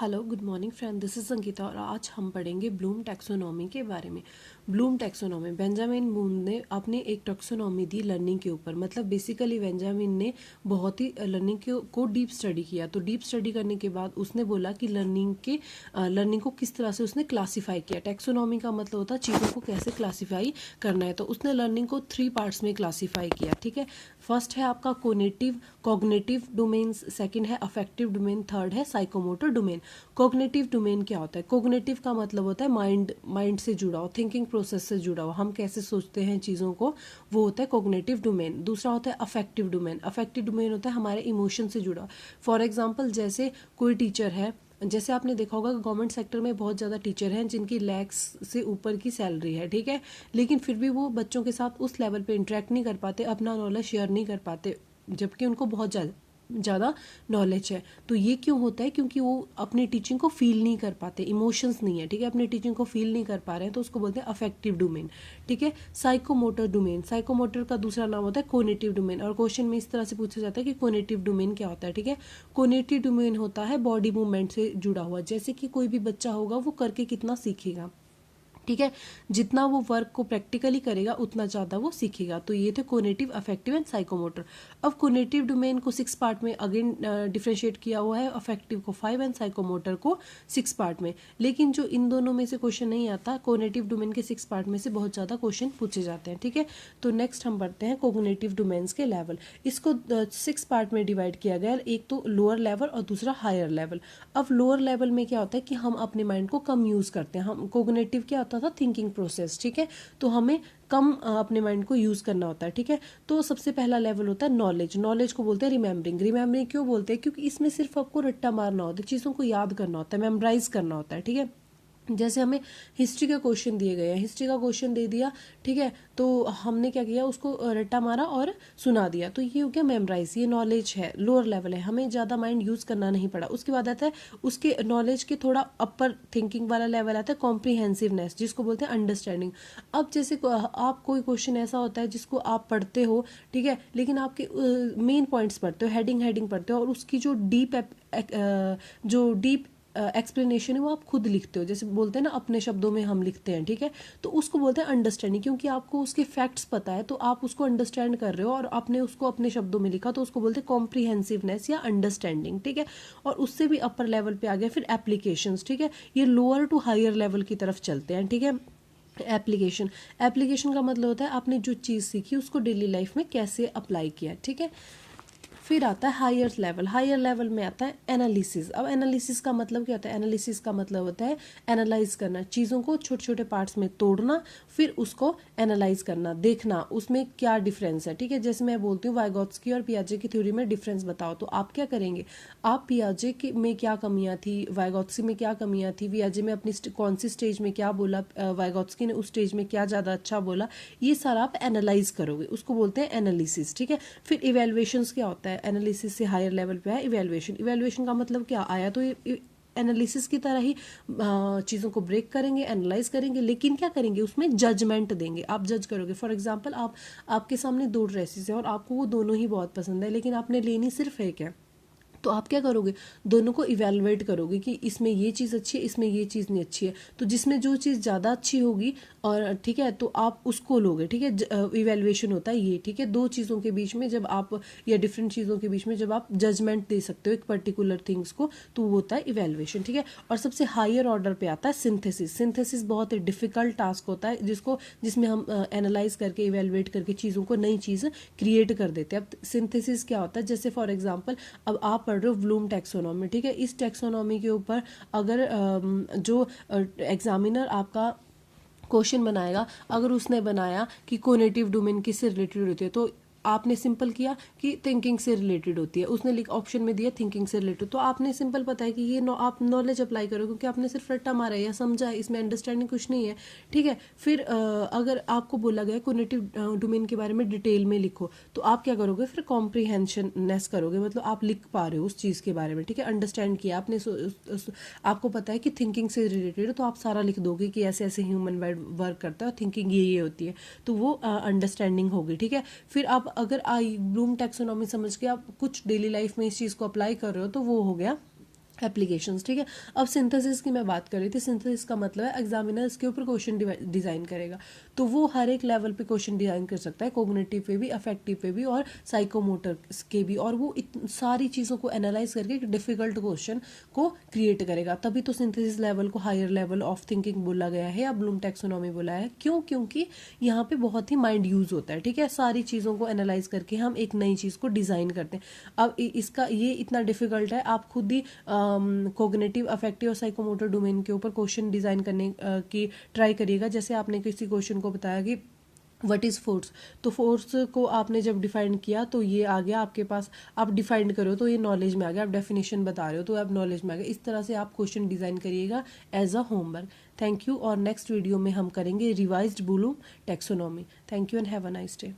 Hello good morning friend, this is Sangeeta और आज हम पढ़ेंगे ब्लूम टैक्सोनॉमी के बारे में। ब्लूम टैक्सोनॉमी, बेंजामिन ब्लूम ने अपने एक टैक्सोनॉमी दी लर्निंग के ऊपर। मतलब बेसिकली बेंजामिन ने बहुत ही लर्निंग को डीप स्टडी किया। तो डीप स्टडी करने के बाद उसने बोला कि लर्निंग को किस तरह से उसने क्लासीफाई किया। टैक्सोनॉमी का मतलब होता है चीज़ों को कैसे क्लासीफाई करना है। तो उसने लर्निंग को 3 पार्ट्स में क्लासीफाई किया। ठीक है, फर्स्ट है आपका कॉग्निटिव डोमेन्स, सेकंड है अफेक्टिव डोमेन, थर्ड है साइकोमोटर डोमेन। कॉग्निटिव डोमेन क्या होता है? कॉग्निटिव का मतलब होता है माइंड से जुड़ा हो, थिंकिंग प्रोसेस से जुड़ा हो, हम कैसे सोचते हैं चीज़ों को, वो होता है कॉग्निटिव डोमेन। दूसरा होता है अफेक्टिव डोमेन। अफेक्टिव डोमेन होता है हमारे इमोशन से जुड़ा। फॉर एग्जाम्पल, जैसे कोई टीचर है, जैसे आपने देखा होगा गवर्नमेंट सेक्टर में बहुत ज़्यादा टीचर हैं जिनकी लैक्स से ऊपर की सैलरी है, ठीक है, लेकिन फिर भी वो बच्चों के साथ उस लेवल पे इंटरेक्ट नहीं कर पाते, अपना नॉलेज शेयर नहीं कर पाते, जबकि उनको बहुत ज़्यादा नॉलेज है। तो ये क्यों होता है? क्योंकि वो अपनी टीचिंग को फील नहीं कर पाते, इमोशंस नहीं है, ठीक है, अपनी टीचिंग को फील नहीं कर पा रहे हैं, तो उसको बोलते हैं अफेक्टिव डोमेन। ठीक है, साइकोमोटर डोमेन, साइकोमोटर का दूसरा नाम होता है कोनेटिव डोमेन। और क्वेश्चन में इस तरह से पूछा जाता है कि कोनेटिव डोमेन क्या होता है। ठीक है, कोनेटिव डोमेन होता है बॉडी मूवमेंट से जुड़ा हुआ। जैसे कि कोई भी बच्चा होगा वो करके कितना सीखेगा, ठीक है, जितना वो वर्क को प्रैक्टिकली करेगा उतना ज़्यादा वो सीखेगा। तो ये थे कोनेटिव, अफेक्टिव एंड साइकोमोटर। अब कोनेटिव डोमेन को 6 पार्ट में अगेन डिफ्रेंशिएट किया हुआ है, अफेक्टिव को 5 एंड साइकोमोटर को 6 पार्ट में। लेकिन जो इन दोनों में से क्वेश्चन नहीं आता, कोनेटिव डोमेन के 6 पार्ट में से बहुत ज़्यादा क्वेश्चन पूछे जाते हैं। ठीक है, तो नेक्स्ट हम पढ़ते हैं कोग्निटिव डोमेन्स के लेवल। इसको 6 पार्ट में डिवाइड किया गया, एक तो लोअर लेवल और दूसरा हायर लेवल। अब लोअर लेवल में क्या होता है कि हम अपने माइंड को कम यूज़ करते हैं। हम कोग्निटिव क्या होता था? थिंकिंग प्रोसेस, ठीक है, तो हमें कम अपने माइंड को यूज़ करना होता है। ठीक है, तो सबसे पहला लेवल होता है नॉलेज। नॉलेज को बोलते हैं रिमेम्बरिंग। रिमेम्बरिंग क्यों बोलते हैं? क्योंकि इसमें सिर्फ आपको रट्टा मारना होता है, चीज़ों को याद करना होता है, मेमोराइज करना होता है। ठीक है, जैसे हमें हिस्ट्री का क्वेश्चन दिए गए हैं, हिस्ट्री का क्वेश्चन दे दिया, ठीक है, तो हमने क्या किया, उसको रट्टा मारा और सुना दिया, तो ये हो गया मेमोराइज। ये नॉलेज है, लोअर लेवल है, हमें ज़्यादा माइंड यूज़ करना नहीं पड़ा। उसके बाद आता है उसके नॉलेज के थोड़ा अपर थिंकिंग वाला लेवल आता है कॉम्प्रीहेंसिवनेस, जिसको बोलते हैं अंडरस्टैंडिंग। अब जैसे आप कोई क्वेश्चन ऐसा होता है जिसको आप पढ़ते हो, ठीक है, लेकिन आपके मेन पॉइंट्स पढ़ते हो, हेडिंग पढ़ते हो, और उसकी जो डीप एक्सप्लेनेशन है वो आप खुद लिखते हो, जैसे बोलते हैं ना अपने शब्दों में हम लिखते हैं। ठीक है, तो उसको बोलते हैं अंडरस्टैंडिंग, क्योंकि आपको उसके फैक्ट्स पता है तो आप उसको अंडरस्टैंड कर रहे हो और आपने उसको अपने शब्दों में लिखा, तो उसको बोलते हैं कॉम्प्रीहेंसिवनेस या अंडरस्टैंडिंग। ठीक है, और उससे भी अपर लेवल पे आ गया फिर एप्लीकेशंस। ठीक है, ये लोअर टू हायर लेवल की तरफ चलते हैं। ठीक है, एप्लीकेशन का मतलब होता है आपने जो चीज़ सीखी उसको डेली लाइफ में कैसे अप्लाई किया। ठीक है, फिर आता है हायर लेवल। हायर लेवल में आता है एनालिसिस। अब एनालिसिस का मतलब क्या होता है? एनालिसिस का मतलब होता है एनालाइज करना, चीज़ों को छोटे छोटे पार्ट्स में तोड़ना, फिर उसको एनालाइज करना, देखना उसमें क्या डिफरेंस है। ठीक है, जैसे मैं बोलती हूँ वाइगोत्स्की और पियाजे की थ्योरी में डिफरेंस बताओ, तो आप क्या करेंगे? आप पियाजे में क्या कमियाँ थी, वाइगोत्स्की में क्या कमियाँ थी, पियाजे में अपनी कौन सी स्टेज में क्या बोला, वाइगोत्स्की ने उस स्टेज में क्या ज़्यादा अच्छा बोला, ये सारा आप एनालाइज करोगे, उसको बोलते हैं एनालिसिस। ठीक है, फिर इवेल्युएशंस क्या होता है? एनालिसिस से हायर लेवल पे है इवेल्युएशन। इवेल्युएशन का मतलब क्या आया? तो एनालिसिस की तरह ही चीज़ों को ब्रेक करेंगे, एनालाइज करेंगे, लेकिन क्या करेंगे? उसमें जजमेंट देंगे, आप जज करोगे। फॉर एग्जांपल, आपके सामने 2 ड्रेसेस है और आपको वो दोनों ही बहुत पसंद है, लेकिन आपने लेनी सिर्फ एक है, तो आप क्या करोगे? दोनों को इवेलुएट करोगे कि इसमें ये चीज़ अच्छी है, इसमें ये चीज़ नहीं अच्छी है, तो जिसमें जो चीज़ ज़्यादा अच्छी होगी, और ठीक है, तो आप उसको लोगे। ठीक है, इवेलुएशन होता है ये। ठीक है, 2 चीज़ों के बीच में जब आप, या डिफरेंट चीज़ों के बीच में जब आप जजमेंट दे सकते हो एक पर्टिकुलर थिंग्स को, तो वो होता है इवेलुएशन। ठीक है, और सबसे हायर ऑर्डर पे आता है सिंथेसिस। सिंथेसिस बहुत ही डिफिकल्ट टास्क होता है, जिसमें हम एनालाइज करके, इवेलुएट करके चीज़ों को, नई चीज़ क्रिएट कर देते हैं। अब सिंथेसिस क्या होता है? जैसे फॉर एग्जाम्पल, अब आप पढ़ रहे हो ब्लूम टैक्सोनॉमी, ठीक है, इस टैक्सोनॉमी के ऊपर अगर जो एग्जामिनर आपका क्वेश्चन बनाएगा, अगर उसने बनाया कि कोनेटिव डोमेन किससे रिलेटेड होती है, तो आपने सिंपल किया कि थिंकिंग से रिलेटेड होती है, उसने ऑप्शन में दिया थिंकिंग से रिलेटेड, तो आपने सिंपल पता है कि ये आप नॉलेज अप्लाई करो, क्योंकि आपने सिर्फ रट्टा मारा है या समझा है, इसमें अंडरस्टैंडिंग कुछ नहीं है। ठीक है, फिर अगर आपको बोला गया कोनेटिव डोमेन के बारे में डिटेल में लिखो, तो आप क्या करोगे? फिर कॉम्प्रीहेंशननेस करोगे, मतलब आप लिख पा रहे हो उस चीज़ के बारे में। ठीक है, अंडरस्टैंड किया आपने, आपको पता है कि थिंकिंग से रिलेटेड है, तो आप सारा लिख दोगे कि ऐसे ऐसे ह्यूमन माइंड वर्क करता है और थिंकिंग ये होती है, तो वो अंडरस्टैंडिंग होगी। ठीक है, फिर आप अगर ब्लूम टैक्सोनॉमी समझ के आप कुछ डेली लाइफ में इस चीज़ को अप्लाई कर रहे हो, तो वो हो गया एप्लीकेशंस, ठीक है। अब सिंथेसिस की मैं बात कर रही थी। सिंथेसिस का मतलब है एग्जामिनर इसके ऊपर क्वेश्चन डिज़ाइन करेगा, तो वो हर एक लेवल पे क्वेश्चन डिज़ाइन कर सकता है, कोग्निटिव पे भी, अफेक्टिव पे भी और साइकोमोटर के भी, और वो सारी चीज़ों को एनालाइज करके एक डिफिकल्ट क्वेश्चन को क्रिएट करेगा। तभी तो सिंथेसिस लेवल को हायर लेवल ऑफ थिंकिंग बोला गया है या ब्लूम टैक्सोनॉमी बोला है। क्यों? क्योंकि यहाँ पे बहुत ही माइंड यूज़ होता है, ठीक है। सारी चीज़ों को एनालाइज करके हम एक नई चीज़ को डिज़ाइन करते हैं। अब इसका ये इतना डिफिकल्ट है, आप खुद ही कोग्निटिव, अफेक्टिव और साइकोमोटर डोमेन के ऊपर क्वेश्चन डिज़ाइन करने की ट्राई करिएगा। जैसे आपने किसी क्वेश्चन को बताया कि व्हाट इज़ फोर्स, तो फोर्स को आपने जब डिफाइन किया तो ये आ गया आपके पास, आप डिफाइन करो तो ये नॉलेज में आ गया, आप डेफिनेशन बता रहे हो तो आप नॉलेज में आ गया। इस तरह से आप क्वेश्चन डिज़ाइन करिएगा as a homework. Thank you, और नेक्स्ट वीडियो में हम करेंगे revised Bloom taxonomy. Thank you and have a nice day.